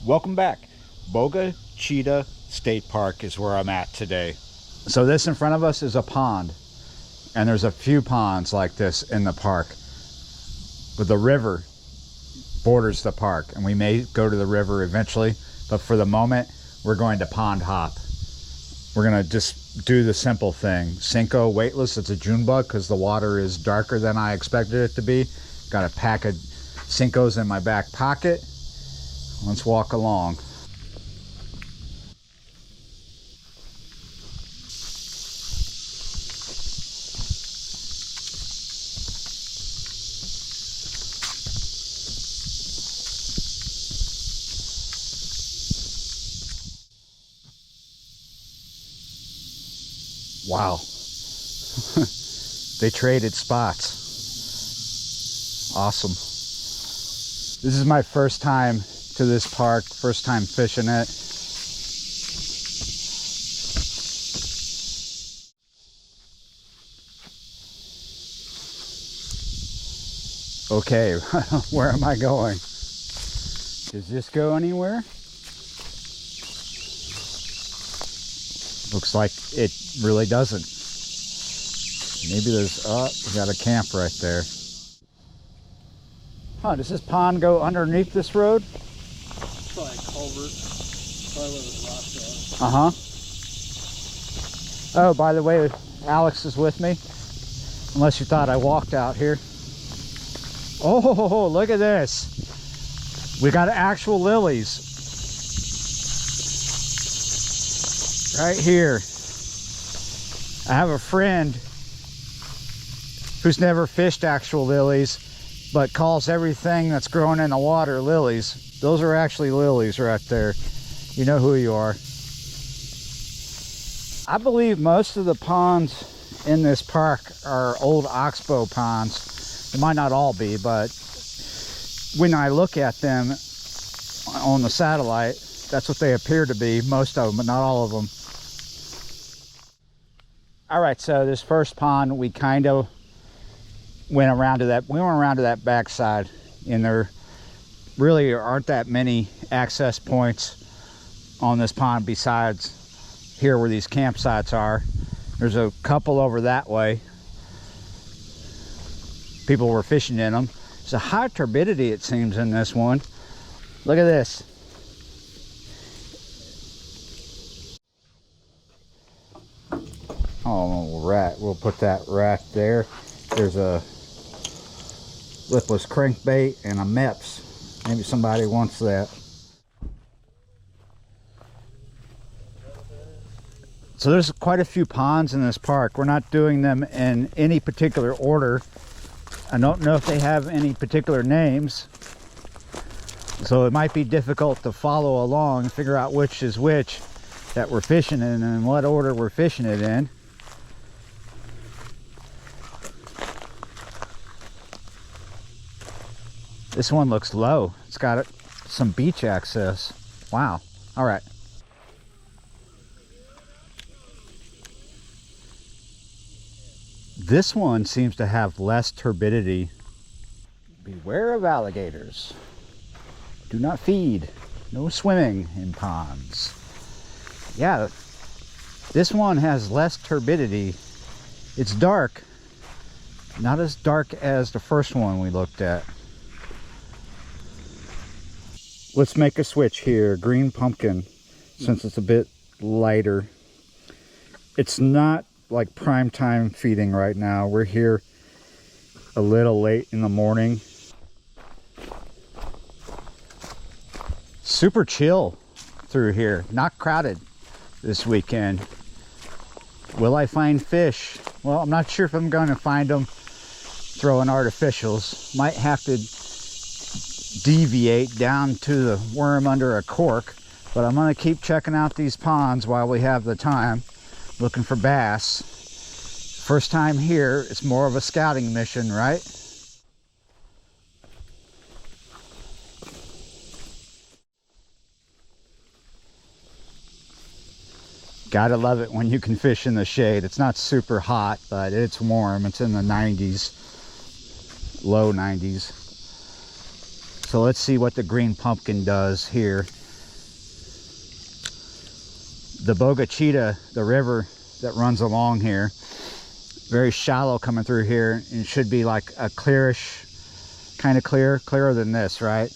Welcome back. Bogue Chitto State Park is where I'm at today. So this in front of us is a pond, and there's a few ponds like this in the park, but the river borders the park, and we may go to the river eventually, but for the moment we're going to pond hop. We're gonna just do the simple thing. Cinco weightless. It's a June bug because the water is darker than I expected it to be. Got a pack of Cincos in my back pocket. Let's walk along. Wow. They traded spots. Awesome. This is my first time to this park, first time fishing it. Okay, where am I going? Does this go anywhere? Looks like it really doesn't. Maybe there's, oh, we got a camp right there. Huh, does this pond go underneath this road? Probably a culvert. Probably where the rocks are. Oh, by the way, Alex is with me. Unless you thought I walked out here. Oh, look at this. We got actual lilies. Right here. I have a friend who's never fished actual lilies, but calls everything that's growing in the water lilies. Those are actually lilies right there. You know who you are. I believe most of the ponds in this park are old oxbow ponds. It might not all be, but when I look at them on the satellite, that's what they appear to be. Most of them, but not all of them. All right, so this first pond, we kind of went around to that backside, and there really aren't that many access points on this pond besides here where these campsites are. There's a couple over that way. People were fishing in them. There's a high turbidity, it seems, in this one. Look at this. Oh, rat. We'll put that right there. There's a lipless crankbait and a MEPS. Maybe somebody wants that. So there's quite a few ponds in this park. We're not doing them in any particular order. I don't know if they have any particular names, so it might be difficult to follow along and figure out which is which that we're fishing in and what order we're fishing it in. This one looks low. It's got some beach access. Wow. All right. This one seems to have less turbidity. Beware of alligators. Do not feed. No swimming in ponds. Yeah, this one has less turbidity. It's dark. Not as dark as the first one we looked at. Let's make a switch here. Green pumpkin, since it's a bit lighter. It's not like prime time feeding right now. We're here a little late in the morning. Super chill through here. Not crowded this weekend. Will I find fish? Well, I'm not sure if I'm going to find them throwing artificials. Might have to deviate down to the worm under a cork, but I'm going to keep checking out these ponds while we have the time, looking for bass. First time here, it's more of a scouting mission, right? Gotta love it when you can fish in the shade. It's not super hot, but it's warm. It's in the 90s, low 90s. So let's see what the green pumpkin does here. the Bogue, the river that runs along here, very shallow coming through here, and it should be like a clearish, kind of clearer than this, right?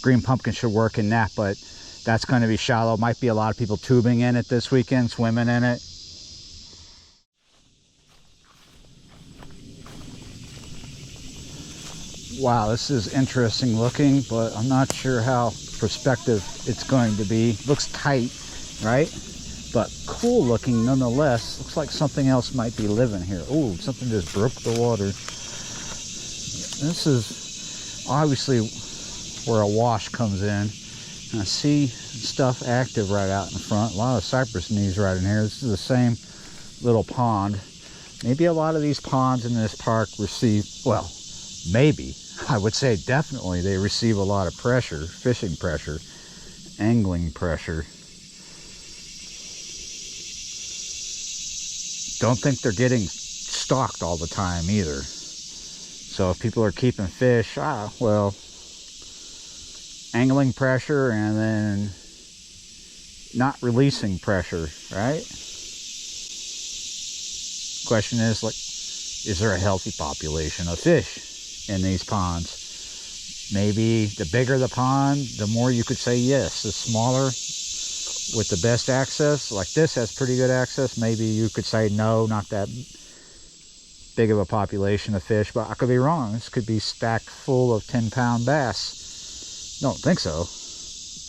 Green pumpkin should work in that, but that's going to be shallow. Might be a lot of people tubing in it this weekend, swimming in it. Wow, this is interesting looking, but I'm not sure how prospective it's going to be. Looks tight, right? But cool looking nonetheless. Looks like something else might be living here. Oh, something just broke the water. This is obviously where a wash comes in. And I see stuff active right out in front. A lot of cypress knees right in here. This is the same little pond. Maybe a lot of these ponds in this park receive, well, maybe, I would say definitely they receive a lot of pressure, fishing pressure, angling pressure. Don't think they're getting stocked all the time either. So if people are keeping fish, well, angling pressure and then not releasing pressure, right? Question is, like, is there a healthy population of fish in these ponds? Maybe the bigger the pond, the more you could say yes. The smaller, with the best access, like this has pretty good access, maybe you could say no, not that big of a population of fish. But I could be wrong. This could be stacked full of 10-pound bass. Don't think so,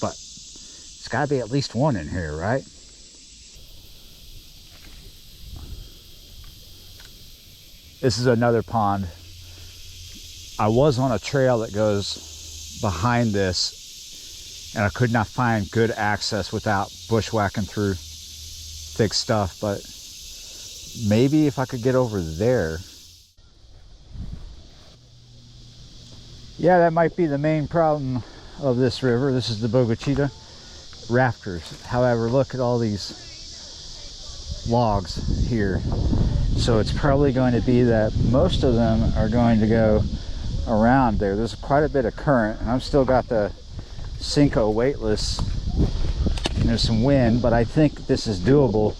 but it's got to be at least one in here, right? This is another pond. I was on a trail that goes behind this, and I could not find good access without bushwhacking through thick stuff, but maybe if I could get over there. Yeah, that might be the main problem of this river. This is the Bogue rafters. However, look at all these logs here. So it's probably going to be that most of them are going to go around there. There's quite a bit of current, and I've still got the Cinco weightless, and there's some wind, but I think this is doable.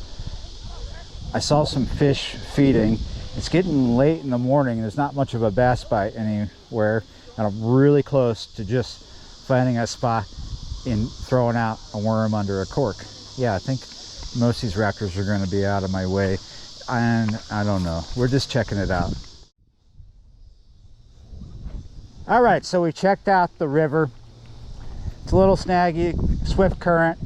I saw some fish feeding. It's getting late in the morning. There's not much of a bass bite anywhere, and I'm really close to just finding a spot and throwing out a worm under a cork. Yeah, I think most of these raptors are going to be out of my way, and I don't know. We're just checking it out. All right, so we checked out the river. It's a little snaggy, swift current.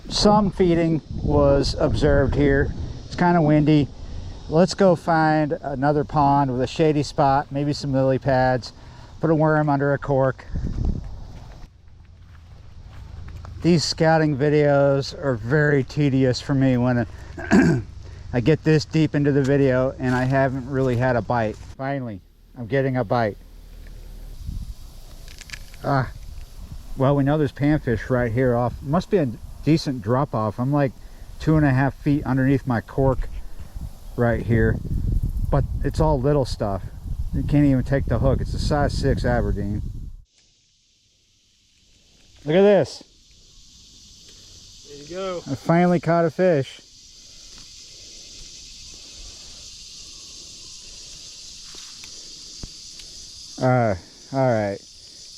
Some feeding was observed here. It's kind of windy. Let's go find another pond with a shady spot, maybe some lily pads, put a worm under a cork. These scouting videos are very tedious for me when I get this deep into the video and I haven't really had a bite. Finally, I'm getting a bite. Well, we know there's panfish right here off. Must be a decent drop off. I'm like 2.5 feet underneath my cork right here, but it's all little stuff. You can't even take the hook. It's a size 6 Aberdeen. Look at this. There you go. I finally caught a fish. All right.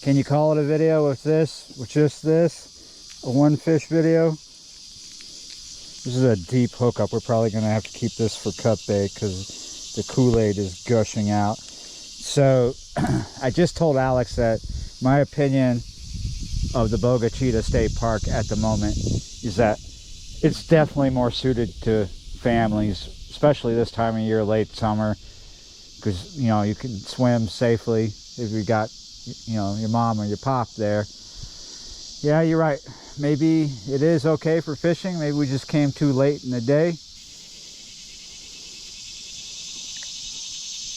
Can you call it a video with this, with just this? A one fish video? This is a deep hookup. We're probably gonna have to keep this for cut bait because the Kool-Aid is gushing out. So I just told Alex that my opinion of the Bogue State Park at the moment is that it's definitely more suited to families, especially this time of year, late summer, because you know you can swim safely if you got, you know, your mom or your pop there. Yeah, you're right. Maybe it is okay for fishing. Maybe we just came too late in the day.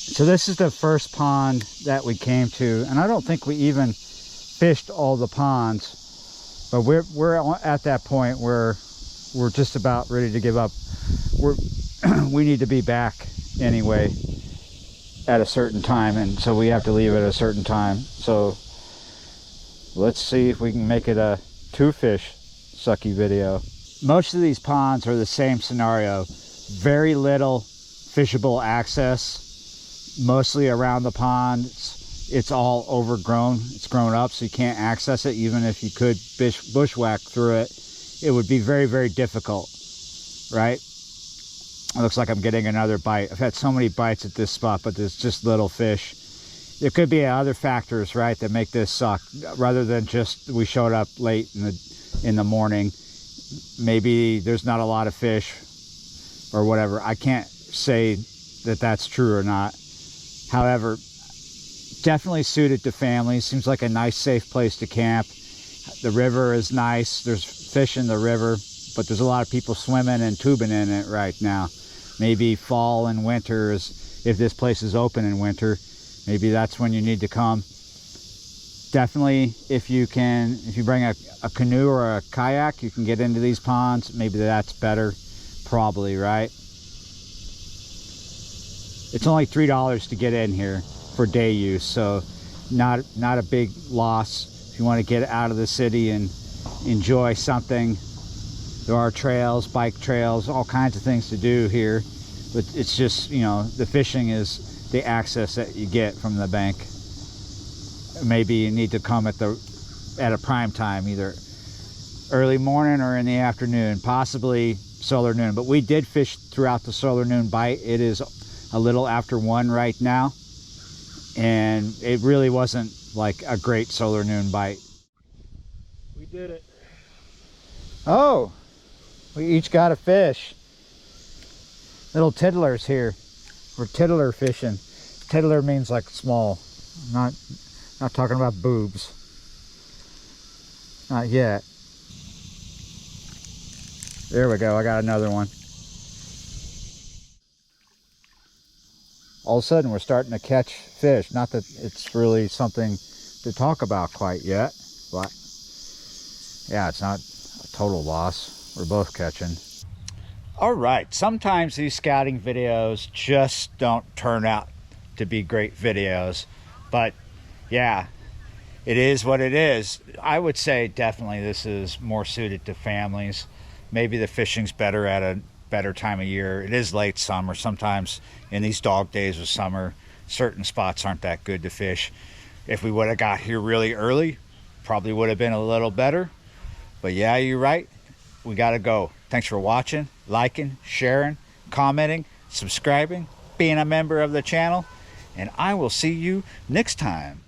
So this is the first pond that we came to, and I don't think we even fished all the ponds, but we're at that point where we're just about ready to give up. We need to be back anyway at a certain time, and so we have to leave at a certain time. So let's see if we can make it a 2 fish sucky video. most of these ponds are the same scenario. Very little fishable access, mostly around the pond. It's all overgrown. It's grown up, so you can't access it. Even if you could bushwhack through it, it would be very, very difficult, right? It looks like I'm getting another bite. I've had so many bites at this spot, but there's just little fish. There could be other factors, right, that make this suck, rather than just we showed up late in the morning. Maybe there's not a lot of fish or whatever. I can't say that that's true or not. However, definitely suited to families. Seems like a nice, safe place to camp. The river is nice. There's fish in the river, but there's a lot of people swimming and tubing in it right now. Maybe fall and winter is, if this place is open in winter, maybe that's when you need to come. Definitely, if you bring a canoe or a kayak, you can get into these ponds. Maybe that's better, probably, right? It's only $3 to get in here for day use, so not a big loss. If you want to get out of the city and enjoy something, there are trails, bike trails, all kinds of things to do here. But it's just, you know, the fishing is the access that you get from the bank. Maybe you need to come at a prime time, either early morning or in the afternoon, possibly solar noon. But we did fish throughout the solar noon bite. It is a little after 1 right now, and it really wasn't like a great solar noon bite. We did it. Oh, we each got a fish. Little tiddlers here. We're tiddler fishing. Tiddler means like small. Not talking about boobs. Not yet. There we go. I got another one. All of a sudden we're starting to catch fish. Not that it's really something to talk about quite yet, but yeah, it's not a total loss. We're both catching. All right, sometimes these scouting videos just don't turn out to be great videos, but yeah, it is what it is. I would say definitely this is more suited to families. Maybe the fishing's better at a better time of year. It is late summer. Sometimes in these dog days of summer, certain spots aren't that good to fish. If we would have got here really early, probably would have been a little better. But yeah, you're right. We got to go. Thanks for watching, liking, sharing, commenting, subscribing, being a member of the channel, and I will see you next time.